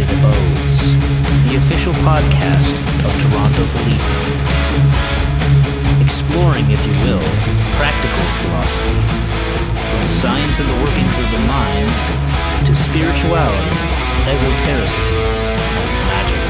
Splendid Abodes, the official podcast of Toronto Thelema. Exploring, if you will, practical philosophy, from the science and the workings of the mind to spirituality, esotericism, and magic.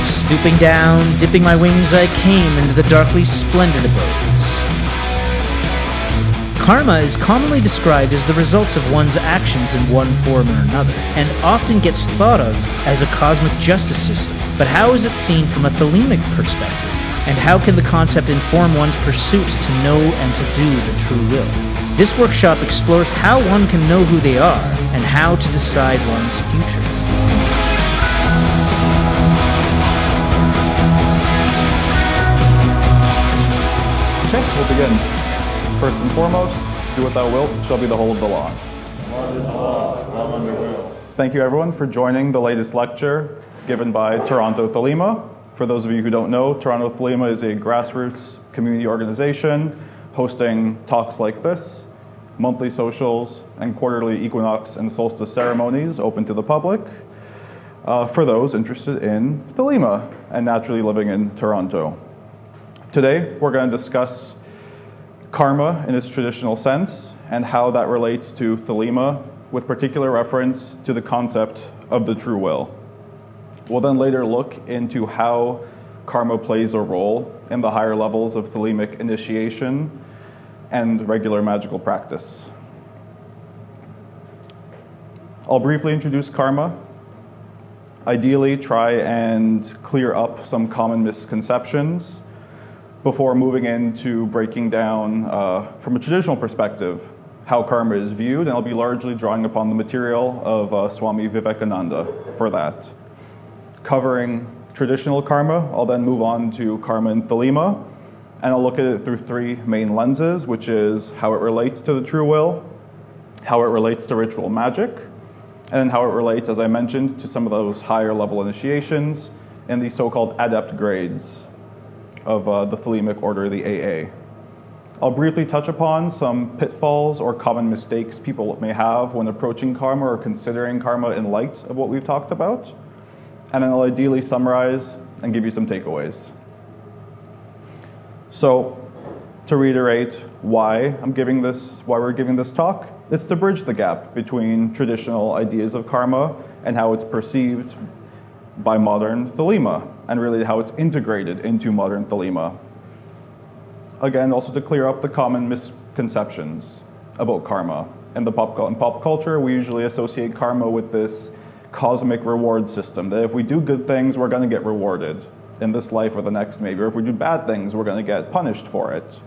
Stooping down, dipping my wings, I came into the darkly splendid abodes. Karma is commonly described as the results of one's actions in one form or another, and often gets thought of as a cosmic justice system. But how is it seen from a Thelemic perspective? And how can the concept inform one's pursuit to know and to do the true will? This workshop explores how one can know who they are, and how to decide one's future. Okay, we'll begin. First and foremost, do what thou wilt shall be the whole of the law. Lord is the law, love under will. Thank you everyone for joining the latest lecture given by Toronto Thelema. For those of you who don't know, Toronto Thelema is a grassroots community organization hosting talks like this, monthly socials, and quarterly equinox and solstice ceremonies open to the public for those interested in Thelema and naturally living in Toronto. Today, we're going to discuss karma in its traditional sense and how that relates to Thelema, with particular reference to the concept of the true will. We'll then later look into how karma plays a role in the higher levels of Thelemic initiation and regular magical practice. I'll briefly introduce karma, ideally try and clear up some common misconceptions before moving into breaking down, from a traditional perspective, how karma is viewed, and I'll be largely drawing upon the material of Swami Vivekananda for that. Covering traditional karma, I'll then move on to karma in Thelema, and I'll look at it through three main lenses, which is how it relates to the true will, how it relates to ritual magic, and how it relates, as I mentioned, to some of those higher level initiations and the so-called adept grades of the Thelemic order, the AA. I'll briefly touch upon some pitfalls or common mistakes people may have when approaching karma or considering karma in light of what we've talked about. And then I'll ideally summarize and give you some takeaways. So, to reiterate why we're giving this talk, it's to bridge the gap between traditional ideas of karma and how it's perceived by modern Thelema, and really how it's integrated into modern Thelema. Again, also to clear up the common misconceptions about karma. In pop culture, we usually associate karma with this cosmic reward system, that if we do good things, we're going to get rewarded in this life or the next maybe, or if we do bad things, we're going to get punished for it.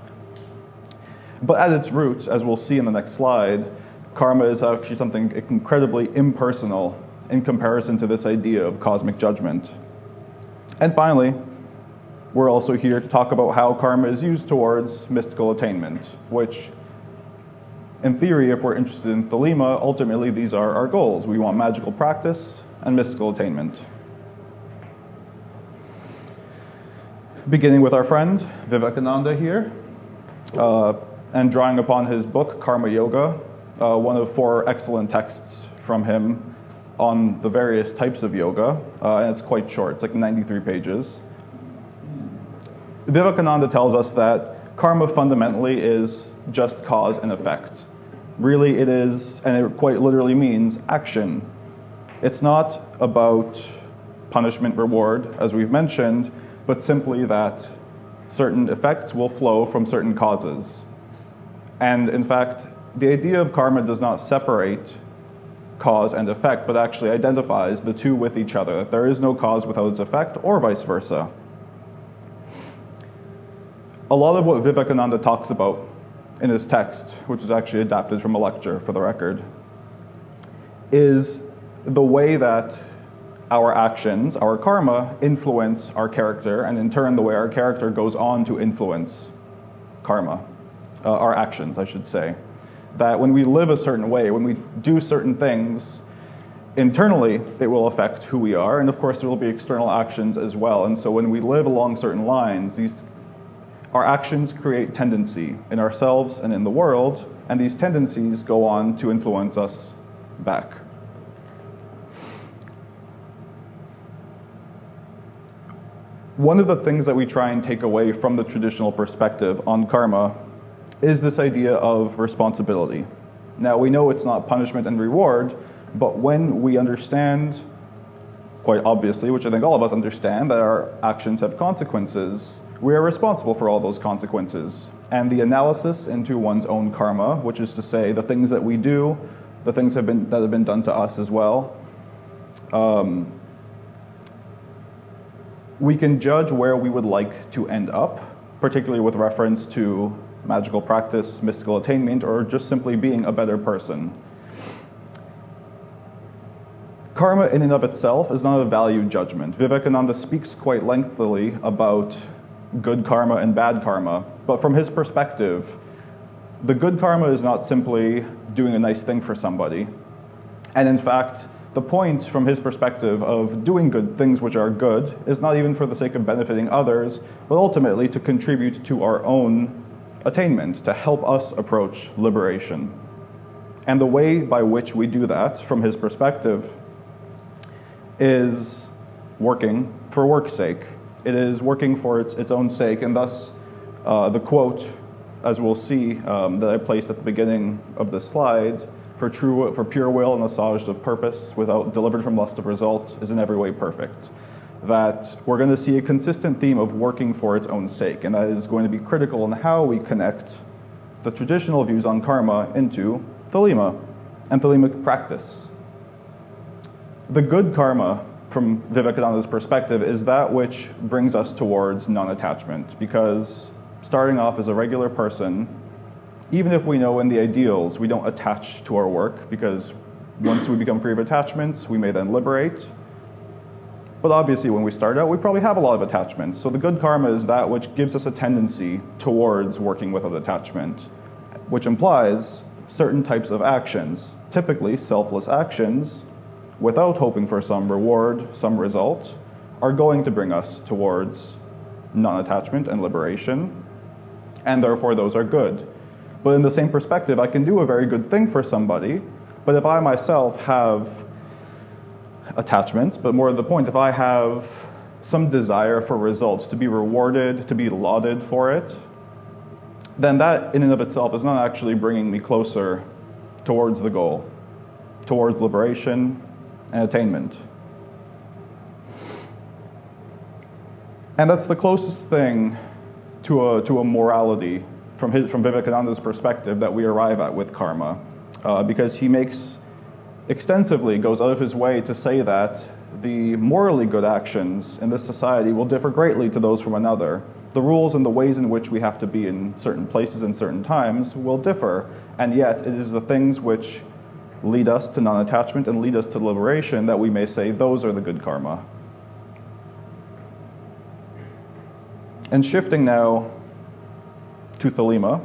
But at its root, as we'll see in the next slide, karma is actually something incredibly impersonal in comparison to this idea of cosmic judgment. And finally, we're also here to talk about how karma is used towards mystical attainment, which, in theory, if we're interested in Thelema, ultimately these are our goals. We want magical practice and mystical attainment. Beginning with our friend Vivekananda here, and drawing upon his book, Karma Yoga, one of 4 excellent texts from him on the various types of yoga, and it's quite short, it's like 93 pages. Vivekananda tells us that karma fundamentally is just cause and effect. Really it is, and it quite literally means action. It's not about punishment reward, as we've mentioned, but simply that certain effects will flow from certain causes. And in fact, the idea of karma does not separate cause and effect, but actually identifies the two with each other, that there is no cause without its effect, or vice versa. A lot of what Vivekananda talks about in his text, which is actually adapted from a lecture for the record, is the way that our actions, our karma, influence our character, and in turn the way our character goes on to influence karma, our actions, I should say. that when we live a certain way, when we do certain things, internally, it will affect who we are, and of course there will be external actions as well. And so when we live along certain lines, our actions create tendency in ourselves and in the world, and these tendencies go on to influence us back. One of the things that we try and take away from the traditional perspective on karma is this idea of responsibility. Now, we know it's not punishment and reward, but when we understand, quite obviously, which I think all of us understand, that our actions have consequences, we are responsible for all those consequences. And the analysis into one's own karma, which is to say the things that we do, the things that have been done to us as well, we can judge where we would like to end up, particularly with reference to magical practice, mystical attainment, or just simply being a better person. Karma in and of itself is not a value judgment. Vivekananda speaks quite lengthily about good karma and bad karma, but from his perspective, the good karma is not simply doing a nice thing for somebody. And in fact, the point from his perspective of doing good things which are good is not even for the sake of benefiting others, but ultimately to contribute to our own attainment, to help us approach liberation. And the way by which we do that, from his perspective, is working for work's sake. It is working for its own sake, and thus the quote, as we'll see, that I placed at the beginning of this slide, for pure will and assuaged of purpose, without delivered from lust of result, is in every way perfect. That we're going to see a consistent theme of working for its own sake, and that is going to be critical in how we connect the traditional views on karma into Thelema and Thelemic practice. The good karma, from Vivekananda's perspective, is that which brings us towards non-attachment, because starting off as a regular person, even if we know in the ideals we don't attach to our work, because once we become free of attachments, we may then liberate. But obviously when we start out, we probably have a lot of attachments. So the good karma is that which gives us a tendency towards working without attachment, which implies certain types of actions, typically selfless actions, without hoping for some reward, some result, are going to bring us towards non-attachment and liberation, and therefore those are good. But in the same perspective, I can do a very good thing for somebody, but if I myself have attachments, but more to the point, if I have some desire for results, to be rewarded, to be lauded for it, then that in and of itself is not actually bringing me closer towards the goal, towards liberation and attainment. And that's the closest thing to a morality from Vivekananda's perspective that we arrive at with karma, because he goes out of his way to say that the morally good actions in this society will differ greatly to those from another. The rules and the ways in which we have to be in certain places and certain times will differ, and yet it is the things which lead us to non-attachment and lead us to liberation that we may say those are the good karma. And shifting now to Thelema,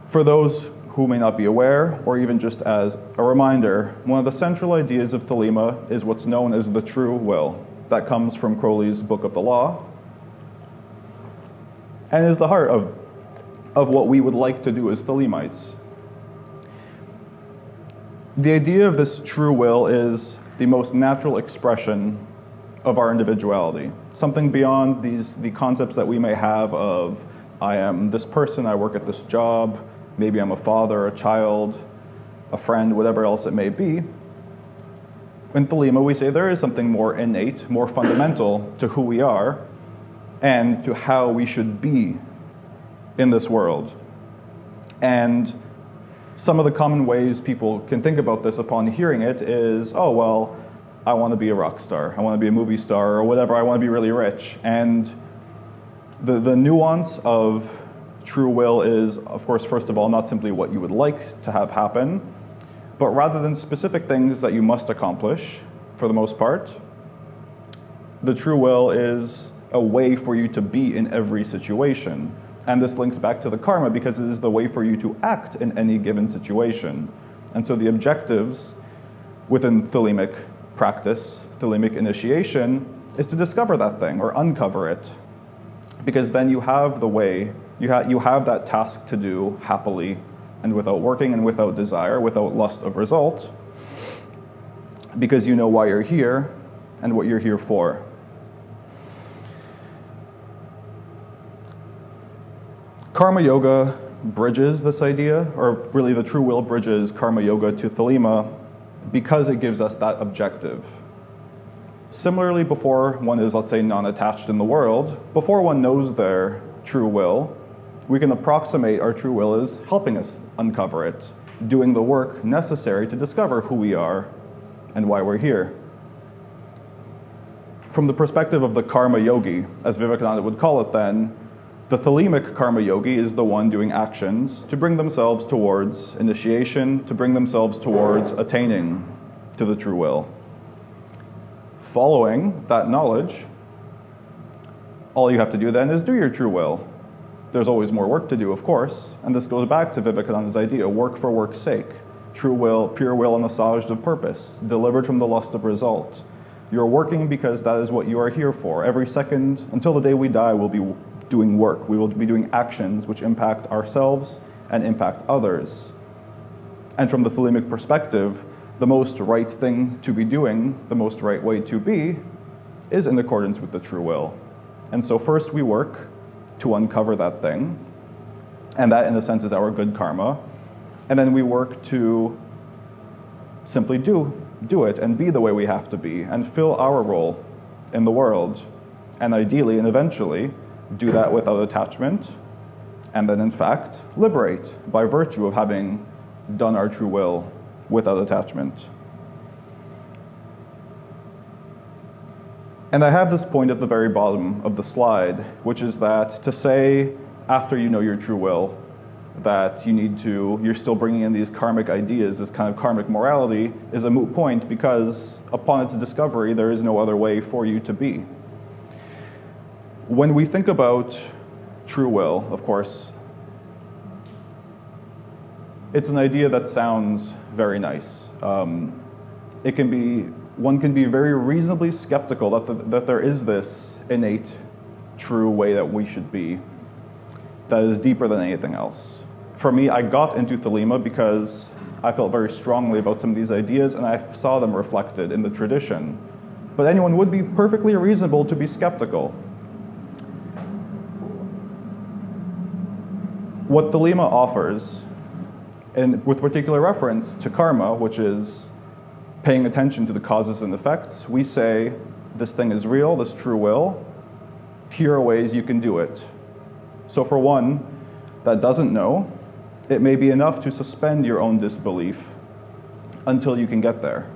for those who may not be aware, or even just as a reminder, one of the central ideas of Thelema is what's known as the true will. That comes from Crowley's Book of the Law, and is the heart of what we would like to do as Thelemites. The idea of this true will is the most natural expression of our individuality, something beyond the concepts that we may have of, I am this person, I work at this job, maybe I'm a father, a child, a friend, whatever else it may be. In Thelema, we say there is something more innate, more fundamental to who we are and to how we should be in this world. And some of the common ways people can think about this upon hearing it is, oh, well, I want to be a rock star, I want to be a movie star, or whatever, I want to be really rich. And the nuance of true will is, of course, first of all, not simply what you would like to have happen, but rather than specific things that you must accomplish, for the most part, the true will is a way for you to be in every situation. And this links back to the karma because it is the way for you to act in any given situation. And so the objectives within Thelemic practice, Thelemic initiation, is to discover that thing or uncover it. Because then you have the way, you have that task to do happily and without working and without desire, without lust of result, because you know why you're here and what you're here for. Karma yoga bridges this idea, or really the true will bridges karma yoga to Thelema because it gives us that objective. Similarly, before one is, let's say, non-attached in the world, before one knows their true will, we can approximate our true will as helping us uncover it, doing the work necessary to discover who we are and why we're here. From the perspective of the karma yogi, as Vivekananda would call it then, the Thelemic karma yogi is the one doing actions to bring themselves towards initiation, to bring themselves towards attaining to the true will. Following that knowledge, all you have to do then is do your true will. There's always more work to do, of course, and this goes back to Vivekananda's idea, work for work's sake. True will, pure will unassuaged of purpose, delivered from the lust of result. You're working because that is what you are here for. Every second, until the day we die, we'll be doing work. We will be doing actions which impact ourselves and impact others. And from the Thelemic perspective, the most right thing to be doing, the most right way to be, is in accordance with the true will. And so first we work to uncover that thing, and that in a sense is our good karma. And then we work to simply do it and be the way we have to be and fill our role in the world. And ideally and eventually do that without attachment, and then in fact liberate by virtue of having done our true will without attachment. And I have this point at the very bottom of the slide, which is that to say after you know your true will that you're still bringing in these karmic ideas, this kind of karmic morality, is a moot point because upon its discovery there is no other way for you to be. When we think about true will, of course, it's an idea that sounds very nice. One can be very reasonably skeptical that there is this innate, true way that we should be that is deeper than anything else. For me, I got into Thelema because I felt very strongly about some of these ideas and I saw them reflected in the tradition. But anyone would be perfectly reasonable to be skeptical. What Thelema offers, and with particular reference to karma, which is paying attention to the causes and effects, we say, this thing is real, this true will, here are ways you can do it. So for one that doesn't know, it may be enough to suspend your own disbelief until you can get there.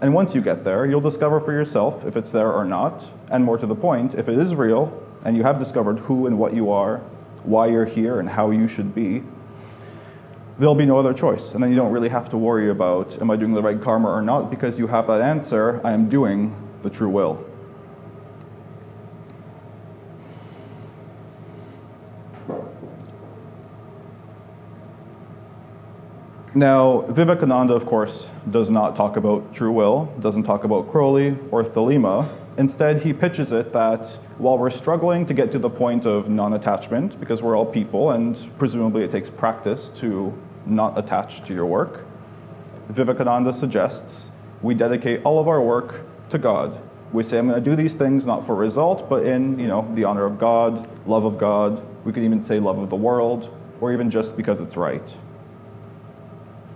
And once you get there, you'll discover for yourself if it's there or not, and more to the point, if it is real, and you have discovered who and what you are, why you're here and how you should be, there'll be no other choice. And then you don't really have to worry about, am I doing the right karma or not? Because you have that answer, I am doing the true will. Now, Vivekananda, of course, does not talk about true will, doesn't talk about Crowley or Thelema. Instead, he pitches it that while we're struggling to get to the point of non-attachment, because we're all people and presumably it takes practice to not attach to your work, Vivekananda suggests we dedicate all of our work to God. We say, I'm going to do these things not for result, but in the honor of God, love of God. We could even say love of the world, or even just because it's right.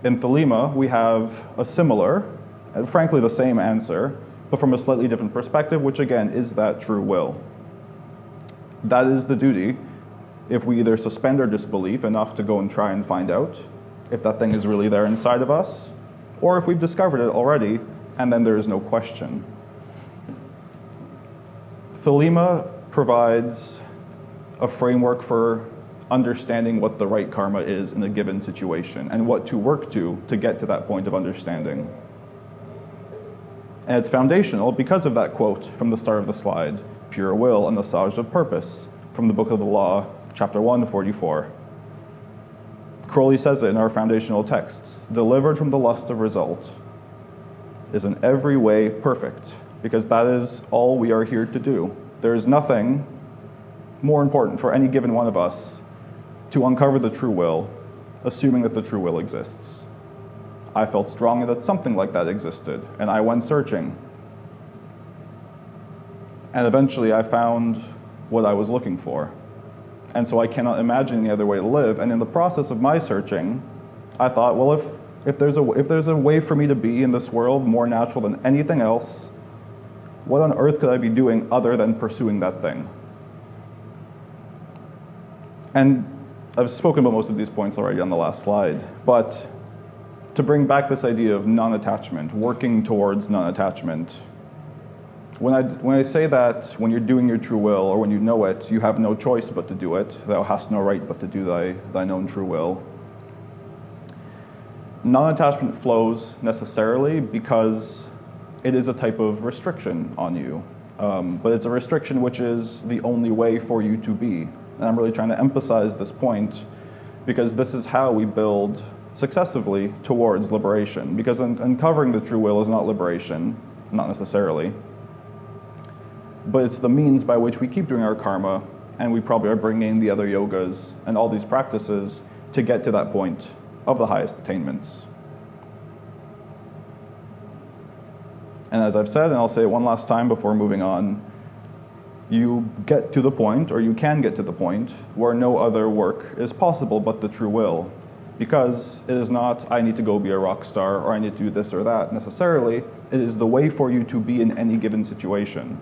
In Thelema, we have a similar, and frankly the same answer, but from a slightly different perspective, which again is that true will. That is the duty if we either suspend our disbelief enough to go and try and find out if that thing is really there inside of us, or if we've discovered it already and then there is no question. Thelema provides a framework for understanding what the right karma is in a given situation and what to work to get to that point of understanding. And it's foundational because of that quote from the start of the slide, pure will and the massage of purpose, from the Book of the Law chapter 144. Crowley says it in our foundational texts. Delivered from the lust of result is in every way perfect, because that is all we are here to do. There is nothing more important for any given one of us to uncover the true will, assuming that the true will exists. I felt strongly that something like that existed, and I went searching. And eventually I found what I was looking for. And so I cannot imagine any other way to live. And in the process of my searching, I thought, well, if there's a way for me to be in this world more natural than anything else, what on earth could I be doing other than pursuing that thing? And I've spoken about most of these points already on the last slide, but to bring back this idea of non-attachment, working towards non-attachment, when I say that when you're doing your true will, or when you know it, you have no choice but to do it, thou hast no right but to do thine own true will, non-attachment flows necessarily because it is a type of restriction on you. But it's a restriction which is the only way for you to be. And I'm really trying to emphasize this point because this is how we build successively towards liberation. Because uncovering the true will is not liberation, not necessarily. But it's the means by which we keep doing our karma, and we probably are bringing the other yogas and all these practices to get to that point of the highest attainments. And as I've said, and I'll say it one last time before moving on, you get to the point, or you can get to the point, where no other work is possible but the true will. Because it is not, I need to go be a rock star, or I need to do this or that necessarily. It is the way for you to be in any given situation.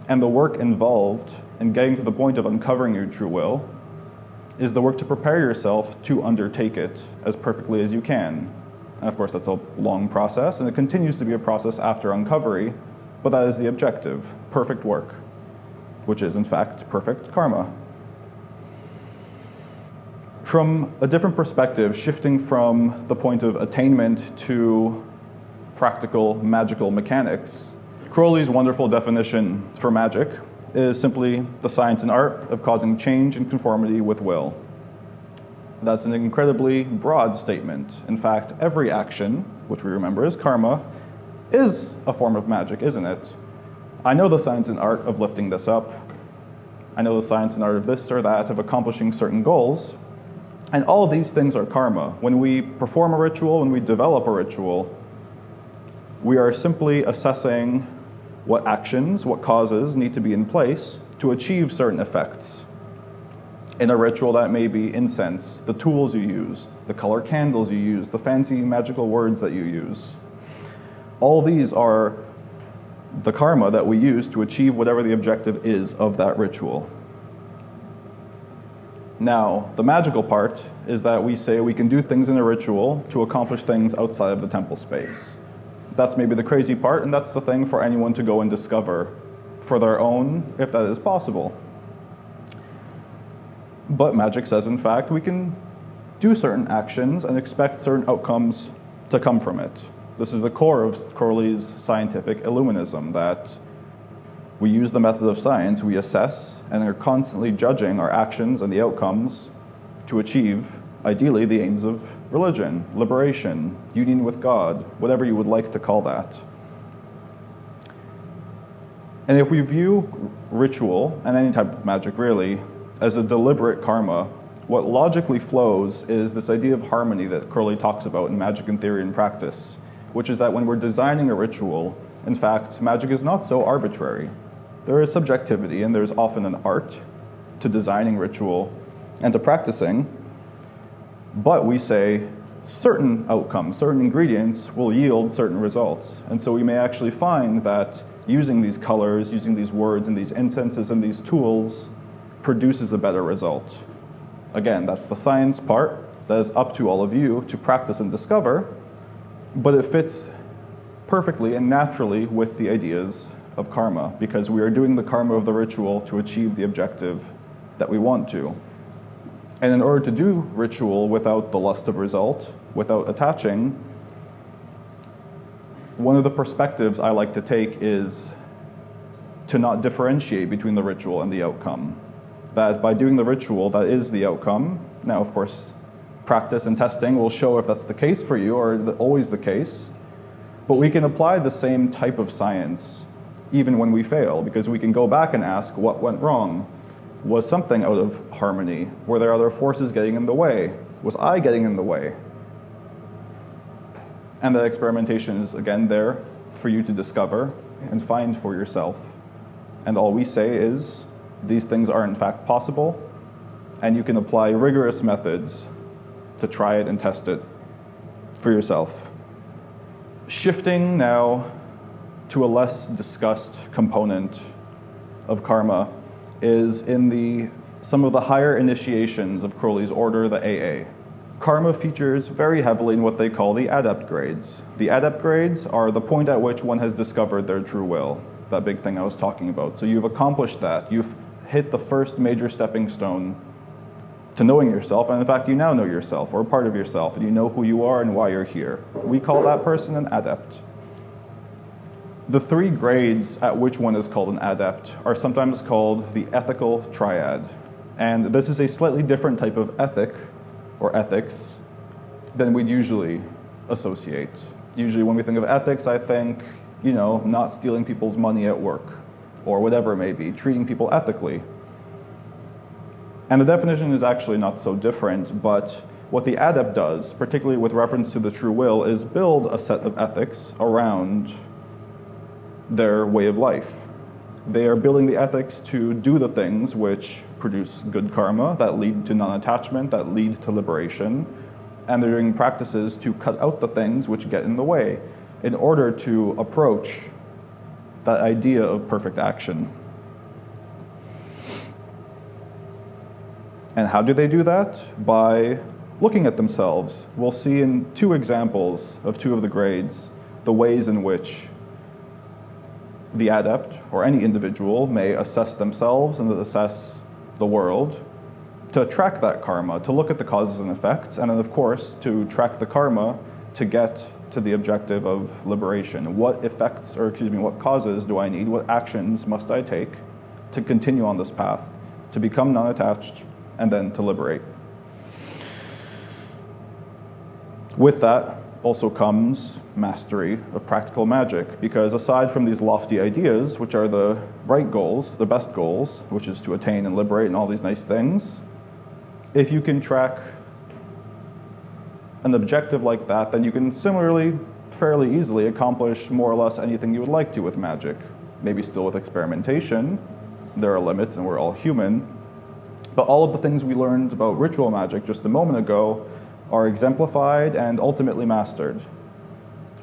And the work involved in getting to the point of uncovering your true will is the work to prepare yourself to undertake it as perfectly as you can. And of course, that's a long process, and it continues to be a process after uncovery, but that is the objective, perfect work, which is in fact perfect karma. From a different perspective, shifting from the point of attainment to practical magical mechanics, Crowley's wonderful definition for magic is simply the science and art of causing change in conformity with will. That's an incredibly broad statement. In fact, every action, which we remember is karma, is a form of magic, isn't it? I know the science and art of lifting this up. I know the science and art of this or that, of accomplishing certain goals. And all of these things are karma. When we perform a ritual, when we develop a ritual, we are simply assessing what actions, what causes need to be in place to achieve certain effects. In a ritual, that may be incense, the tools you use, the color candles you use, the fancy magical words that you use. All these are the karma that we use to achieve whatever the objective is of that ritual. Now, the magical part is that we say we can do things in a ritual to accomplish things outside of the temple space. That's maybe the crazy part, and that's the thing for anyone to go and discover for their own, if that is possible. But Magick says, in fact, we can do certain actions and expect certain outcomes to come from it. This is the core of Crowley's scientific Illuminism, that we use the method of science, we assess, and are constantly judging our actions and the outcomes to achieve, ideally, the aims of religion, liberation, union with God, whatever you would like to call that. And if we view ritual, and any type of magic really, as a deliberate karma, what logically flows is this idea of harmony that Crowley talks about in Magic in Theory and Practice, which is that when we're designing a ritual, in fact, magic is not so arbitrary. There is subjectivity, and there's often an art to designing ritual and to practicing, but we say certain outcomes, certain ingredients will yield certain results. And so we may actually find that using these colors, using these words and these incenses and these tools produces a better result. Again, that's the science part that is up to all of you to practice and discover, but it fits perfectly and naturally with the ideas of karma, because we are doing the karma of the ritual to achieve the objective that we want to. And in order to do ritual without the lust of result, without attaching, one of the perspectives I like to take is to not differentiate between the ritual and the outcome. that by doing the ritual, that is the outcome. Now, of course, practice and testing will show if that's the case for you or always the case. But we can apply the same type of science even when we fail, because we can go back and ask what went wrong. Was something out of harmony? Were there other forces getting in the way? Was I getting in the way? And the experimentation is, again, there for you to discover and find for yourself. And all we say is, these things are in fact possible, and you can apply rigorous methods to try it and test it for yourself. Shifting now to a less discussed component of karma is in some of the higher initiations of Crowley's order, the AA. Karma features very heavily in what they call the adept grades. The adept grades are the point at which one has discovered their true will, that big thing I was talking about. So you've accomplished that. You've hit the first major stepping stone to knowing yourself, and in fact you now know yourself, or part of yourself, and you know who you are and why you're here. We call that person an adept. The three grades at which one is called an adept are sometimes called the ethical triad. And this is a slightly different type of ethic or ethics than we'd usually associate. Usually when we think of ethics, I think, not stealing people's money at work or whatever it may be, treating people ethically. And the definition is actually not so different, but what the adept does, particularly with reference to the true will, is build a set of ethics around their way of life. They are building the ethics to do the things which produce good karma, that lead to non-attachment, that lead to liberation, and they're doing practices to cut out the things which get in the way in order to approach that idea of perfect action. And how do they do that? By looking at themselves. We'll see in two examples of two of the grades the ways in which the adept, or any individual, may assess themselves and assess the world, to track that karma, to look at the causes and effects, and then of course to track the karma to get to the objective of liberation. What causes do I need? What actions must I take to continue on this path, to become non-attached, and then to liberate? With that also comes mastery of practical magic, because aside from these lofty ideas, which are the right goals, the best goals, which is to attain and liberate and all these nice things, if you can track an objective like that, then you can similarly, fairly easily accomplish more or less anything you would like to with magic. Maybe still with experimentation. There are limits and we're all human. But all of the things we learned about ritual magic just a moment ago are exemplified and ultimately mastered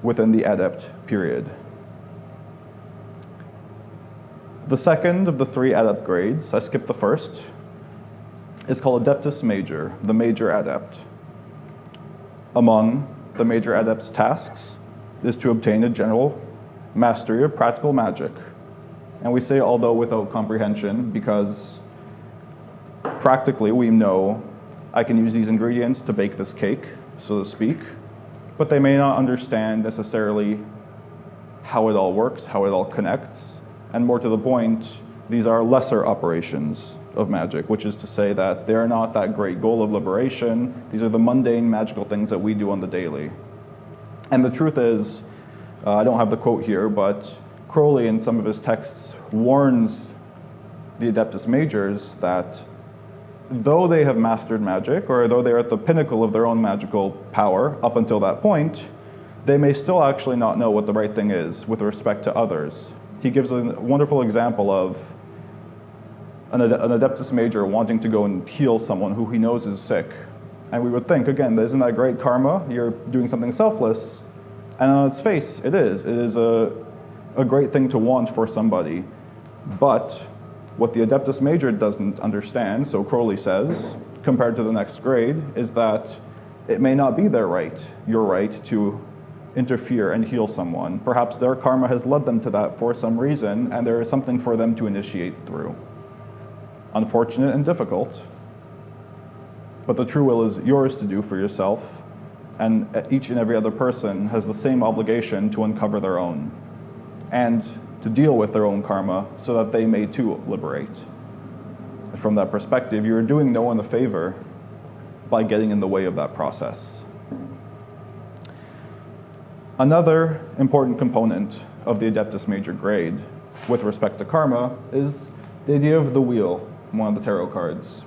within the adept period. The second of the three adept grades, I skipped the first, is called Adeptus Major, the major adept. Among the major adept's tasks is to obtain a general mastery of practical magic. And we say although without comprehension, because practically we know I can use these ingredients to bake this cake, so to speak, but they may not understand necessarily how it all works, how it all connects, and more to the point, these are lesser operations of magic, which is to say that they're not that great goal of liberation. These are the mundane magical things that we do on the daily. And the truth is, I don't have the quote here, but Crowley in some of his texts warns the Adeptus Majors that though they have mastered magic, or though they're at the pinnacle of their own magical power up until that point, they may still actually not know what the right thing is with respect to others. He gives a wonderful example of an Adeptus Major wanting to go and heal someone who he knows is sick. And we would think, again, isn't that great karma? You're doing something selfless. And on its face, it is. It is a great thing to want for somebody. But what the Adeptus Major doesn't understand, so Crowley says, compared to the next grade, is that it may not be their right, your right, to interfere and heal someone. Perhaps their karma has led them to that for some reason, and there is something for them to initiate through. Unfortunate and difficult, but the true will is yours to do for yourself, and each and every other person has the same obligation to uncover their own, and to deal with their own karma so that they may too liberate. From that perspective, you're doing no one a favor by getting in the way of that process. Another important component of the Adeptus Major grade with respect to karma is the idea of the wheel, one of the tarot cards.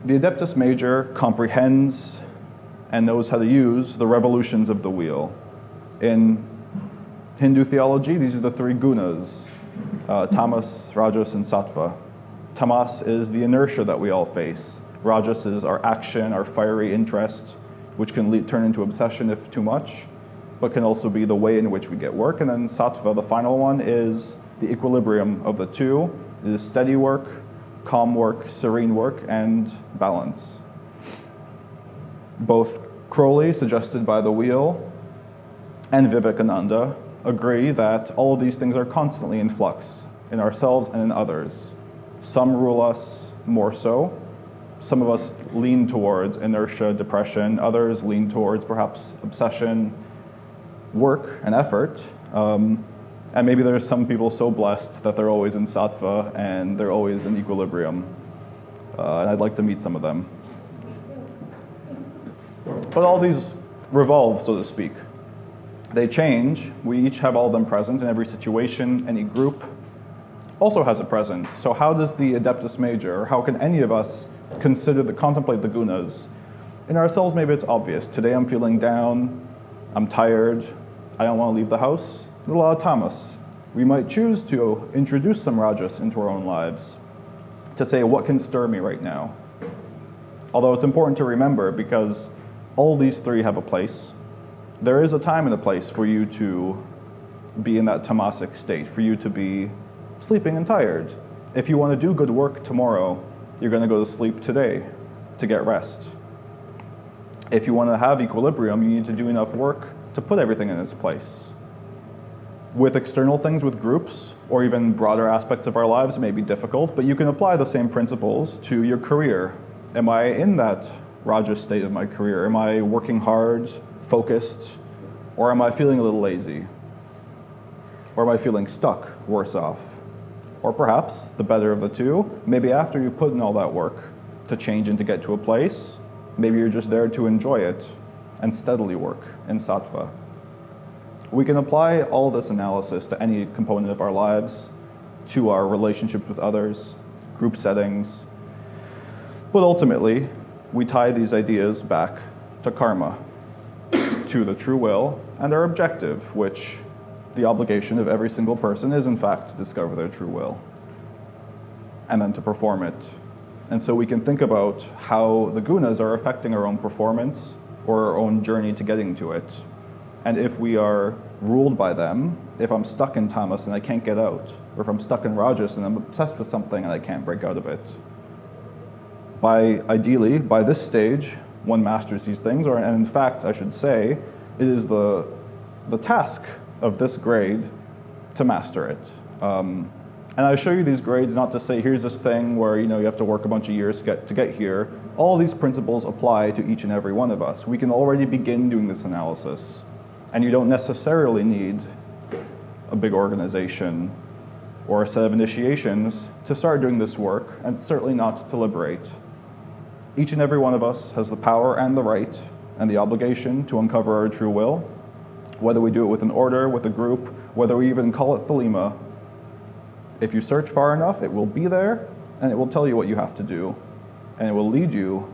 The Adeptus Major comprehends and knows how to use the revolutions of the wheel. In Hindu theology, these are the three gunas, tamas, rajas, and sattva. Tamas is the inertia that we all face. Rajas is our action, our fiery interest, which can turn into obsession if too much, but can also be the way in which we get work. And then sattva, the final one, is the equilibrium of the two. It is steady work, calm work, serene work, and balance. Both Crowley, suggested by the wheel, and Vivekananda agree that all of these things are constantly in flux in ourselves and in others. Some rule us more so. Some of us lean towards inertia, depression. Others lean towards perhaps obsession, work, and effort. And maybe there's some people so blessed that they're always in sattva and they're always in equilibrium. And I'd like to meet some of them. But all these revolve, so to speak. They change. We each have all of them present in every situation. Any group also has it present. So how does the Adeptus Major, or how can any of us contemplate the gunas? In ourselves, maybe it's obvious. Today I'm feeling down, I'm tired, I don't want to leave the house. There's a lot of tamas. We might choose to introduce some rajas into our own lives to say, what can stir me right now? Although it's important to remember, because all these three have a place, there is a time and a place for you to be in that tamasic state, for you to be sleeping and tired. If you want to do good work tomorrow, you're going to go to sleep today to get rest. If you want to have equilibrium, you need to do enough work to put everything in its place. With external things, with groups, or even broader aspects of our lives, it may be difficult, but you can apply the same principles to your career. Am I in that Raja state of my career? Am I working hard, focused, or am I feeling a little lazy? Or am I feeling stuck, worse off? Or perhaps, the better of the two, maybe after you put in all that work to change and to get to a place, maybe you're just there to enjoy it and steadily work in sattva. We can apply all this analysis to any component of our lives, to our relationships with others, group settings, but ultimately, we tie these ideas back to karma, to the true will, and our objective, which the obligation of every single person is, in fact, to discover their true will, and then to perform it. And so we can think about how the gunas are affecting our own performance or our own journey to getting to it. And if we are ruled by them, if I'm stuck in tamas and I can't get out, or if I'm stuck in rajas and I'm obsessed with something and I can't break out of it, ideally, by this stage, one masters these things, and in fact, I should say, it is the task of this grade to master it. And I show you these grades not to say, here's this thing where you have to work a bunch of years to get here. All these principles apply to each and every one of us. We can already begin doing this analysis. And you don't necessarily need a big organization or a set of initiations to start doing this work, and certainly not to liberate. Each and every one of us has the power and the right and the obligation to uncover our true will, whether we do it with an order, with a group, whether we even call it Thelema. If you search far enough, it will be there, and it will tell you what you have to do, and it will lead you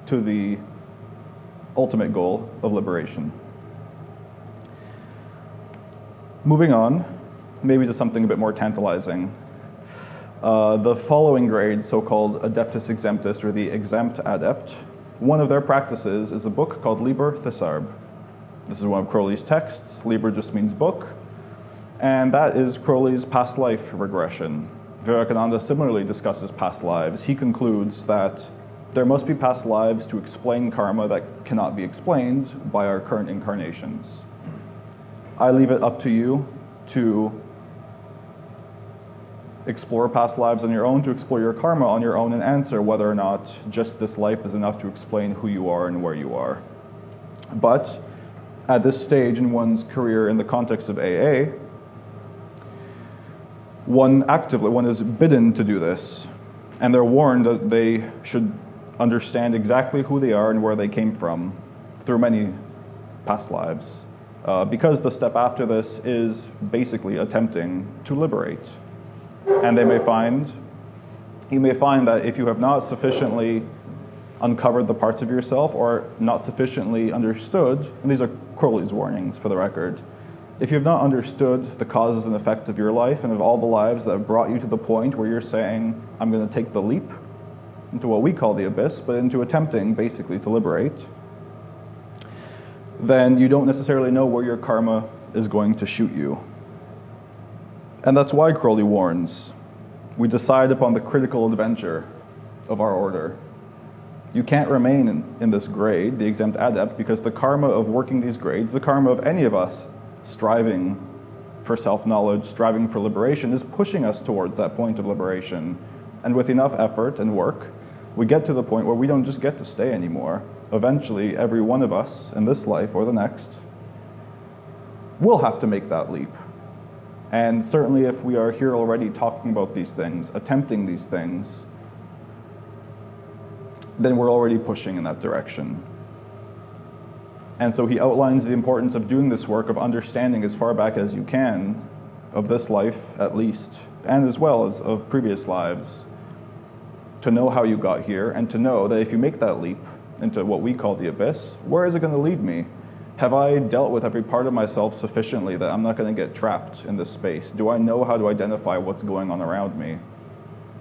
to the ultimate goal of liberation. Moving on, maybe to something a bit more tantalizing. The following grade, so-called Adeptus Exemptus, or the Exempt Adept, one of their practices is a book called Liber Thisarb. This is one of Crowley's texts. Liber just means book, and that is Crowley's past life regression. Vivekananda similarly discusses past lives. He concludes that there must be past lives to explain karma that cannot be explained by our current incarnations. I leave it up to you to explore past lives on your own, to explore your karma on your own, and answer whether or not just this life is enough to explain who you are and where you are. But at this stage in one's career in the context of AA, one is bidden to do this, and they're warned that they should understand exactly who they are and where they came from through many past lives, because the step after this is basically attempting to liberate. And you may find that if you have not sufficiently uncovered the parts of yourself or not sufficiently understood, and these are Crowley's warnings for the record, if you have not understood the causes and effects of your life and of all the lives that have brought you to the point where you're saying, I'm going to take the leap into what we call the abyss, but into attempting basically to liberate, then you don't necessarily know where your karma is going to shoot you. And that's why Crowley warns, we decide upon the critical adventure of our order. You can't remain in this grade, the exempt adept, because the karma of working these grades, the karma of any of us striving for self-knowledge, striving for liberation, is pushing us towards that point of liberation. And with enough effort and work, we get to the point where we don't just get to stay anymore. Eventually, every one of us in this life or the next will have to make that leap. And certainly if we are here already talking about these things, attempting these things, then we're already pushing in that direction. And so he outlines the importance of doing this work, of understanding as far back as you can, of this life at least, and as well as of previous lives, to know how you got here, and to know that if you make that leap into what we call the abyss, where is it going to lead me? Have I dealt with every part of myself sufficiently that I'm not going to get trapped in this space? Do I know how to identify what's going on around me?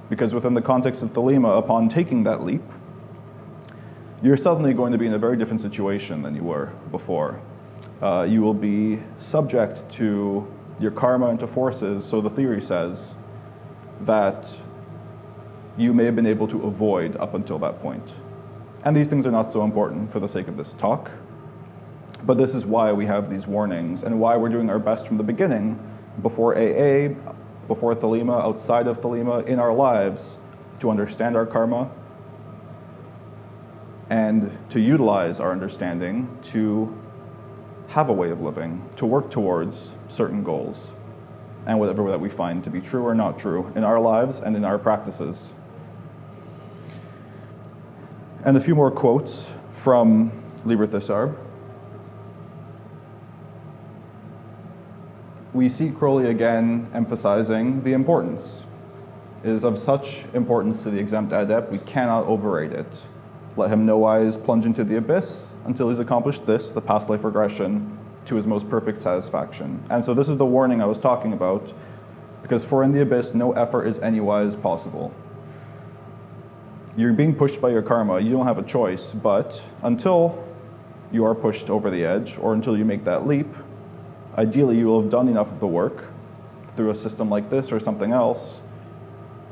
Because within the context of Thelema, upon taking that leap, you're suddenly going to be in a very different situation than you were before. You will be subject to your karma and to forces, so the theory says, that you may have been able to avoid up until that point. And these things are not so important for the sake of this talk, but this is why we have these warnings and why we're doing our best from the beginning, before AA, before Thelema, outside of Thelema, in our lives, to understand our karma, and to utilize our understanding to have a way of living, to work towards certain goals, and whatever that we find to be true or not true in our lives and in our practices. And a few more quotes from Liber Thisarb. We see Crowley again emphasizing the importance. It is of such importance to the exempt adept, we cannot overrate it. Let him nowise plunge into the abyss until he's accomplished this, the past life regression, to his most perfect satisfaction. And so this is the warning I was talking about, because for in the abyss, no effort is anywise possible. You're being pushed by your karma, you don't have a choice, but until you are pushed over the edge, or until you make that leap, ideally you will have done enough of the work through a system like this or something else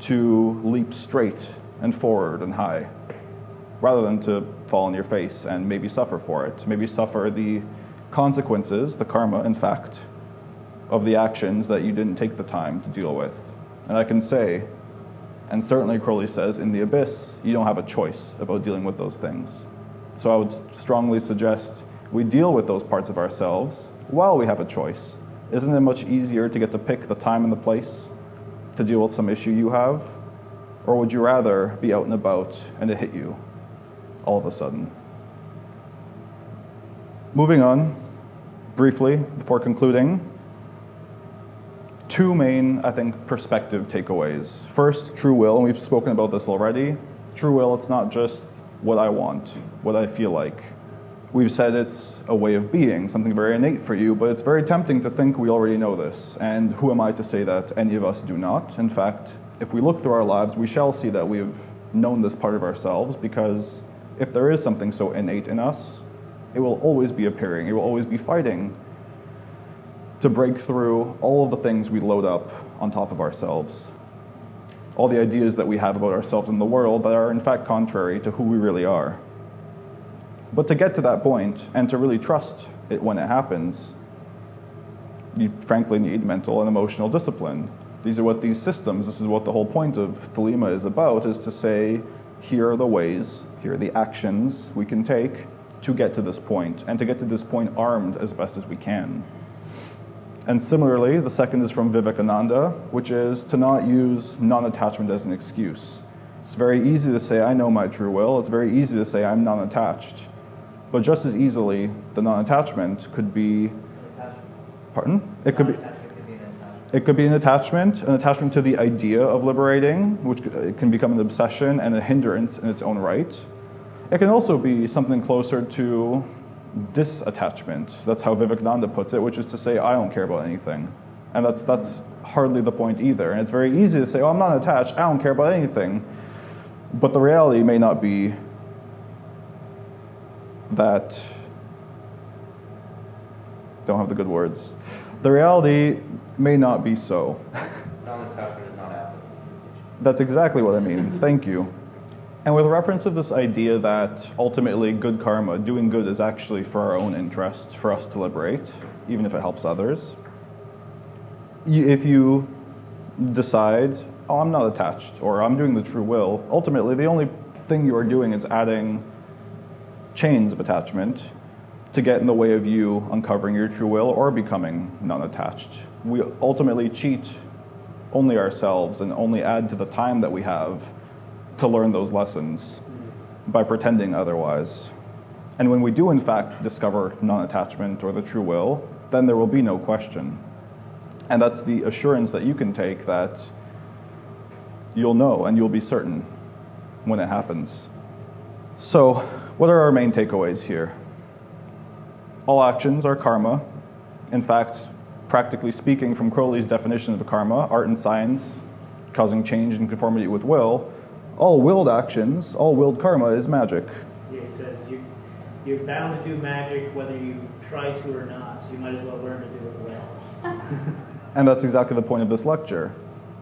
to leap straight and forward and high, rather than to fall on your face and maybe suffer for it, maybe suffer the consequences, the karma, in fact, of the actions that you didn't take the time to deal with. And I can say, and certainly Crowley says, in the abyss, you don't have a choice about dealing with those things. So I would strongly suggest we deal with those parts of ourselves while we have a choice. Isn't it much easier to get to pick the time and the place to deal with some issue you have? Or would you rather be out and about and it hit you all of a sudden? Moving on, briefly, before concluding, two main, I think, perspective takeaways. First, true will, and we've spoken about this already. True will, it's not just what I want, what I feel like. We've said it's a way of being, something very innate for you, but it's very tempting to think we already know this. And who am I to say that any of us do not? In fact, if we look through our lives, we shall see that we've known this part of ourselves, because if there is something so innate in us, it will always be appearing, it will always be fighting to break through all of the things we load up on top of ourselves. All the ideas that we have about ourselves in the world that are in fact contrary to who we really are. But to get to that point and to really trust it when it happens, you frankly need mental and emotional discipline. These are what these systems, this is what the whole point of Thelema is about, is to say, here are the ways, here are the actions we can take to get to this point, and to get to this point armed as best as we can. And similarly, the second is from Vivekananda, which is to not use non-attachment as an excuse. It's very easy to say, I know my true will. It's very easy to say, I'm non-attached. But just as easily, the non-attachment could be... Pardon? It could be an attachment to the idea of liberating, which it can become an obsession and a hindrance in its own right. It can also be something closer to disattachment. That's how Vivekananda puts it, which is to say, I don't care about anything. And that's hardly the point either. And it's very easy to say, oh, I'm not attached, I don't care about anything. But the reality may not be that... Don't have the good words. The reality may not be so. Non-attachment is not apathy. That's exactly what I mean. Thank you. And with reference to this idea that ultimately good karma, doing good, is actually for our own interest, for us to liberate, even if it helps others. If you decide, oh, I'm not attached, or I'm doing the true will, ultimately the only thing you are doing is adding chains of attachment to get in the way of you uncovering your true will or becoming non-attached. We ultimately cheat only ourselves and only add to the time that we have to learn those lessons by pretending otherwise. And when we do in fact discover non-attachment or the true will, then there will be no question. And that's the assurance that you can take that you'll know and you'll be certain when it happens. So, what are our main takeaways here? All actions are karma. In fact, practically speaking, from Crowley's definition of karma, art and science causing change in conformity with will, all willed actions, all willed karma is magic. Yeah, it says you're bound to do magic whether you try to or not, so you might as well learn to do it well. And that's exactly the point of this lecture.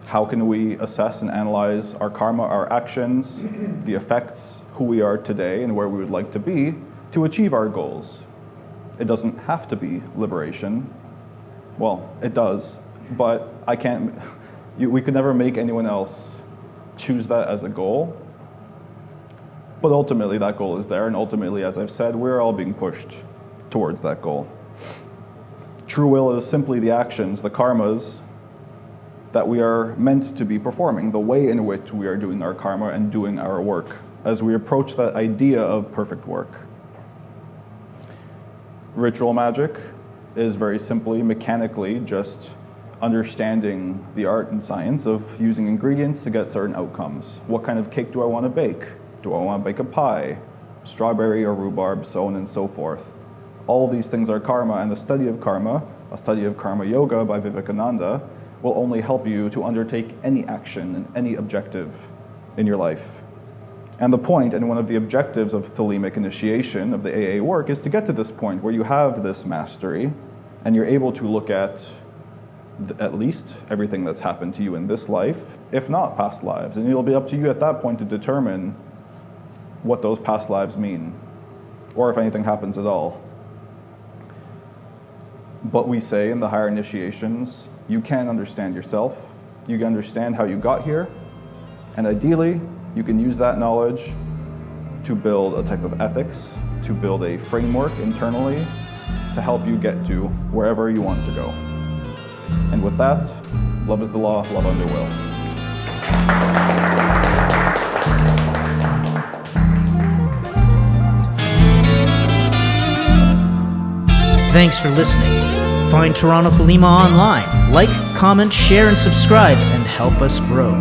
How can we assess and analyze our karma, our actions, the effects, who we are today and where we would like to be to achieve our goals? It doesn't have to be liberation. Well, it does, but we could never make anyone else choose that as a goal. But ultimately that goal is there, and ultimately, as I've said, we're all being pushed towards that goal. True will is simply the actions, the karmas, that we are meant to be performing, the way in which we are doing our karma and doing our work, as we approach that idea of perfect work. Ritual magic is very simply, mechanically, just understanding the art and science of using ingredients to get certain outcomes. What kind of cake do I want to bake? Do I want to bake a pie? Strawberry or rhubarb, so on and so forth. All these things are karma, and the study of karma, a study of karma yoga by Vivekananda, will only help you to undertake any action and any objective in your life. And the point, and one of the objectives of Thelemic initiation, of the AA work, is to get to this point where you have this mastery, and you're able to look at least everything that's happened to you in this life, if not past lives. And it'll be up to you at that point to determine what those past lives mean, or if anything happens at all. But we say in the higher initiations, you can understand yourself, you can understand how you got here, and ideally, you can use that knowledge to build a type of ethics, to build a framework internally to help you get to wherever you want to go. And with that, love is the law, love under will. Thanks for listening. Find Toronto Thelema online. Like, comment, share, and subscribe, and help us grow.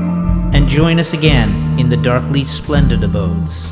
And join us again in the darkly splendid abodes.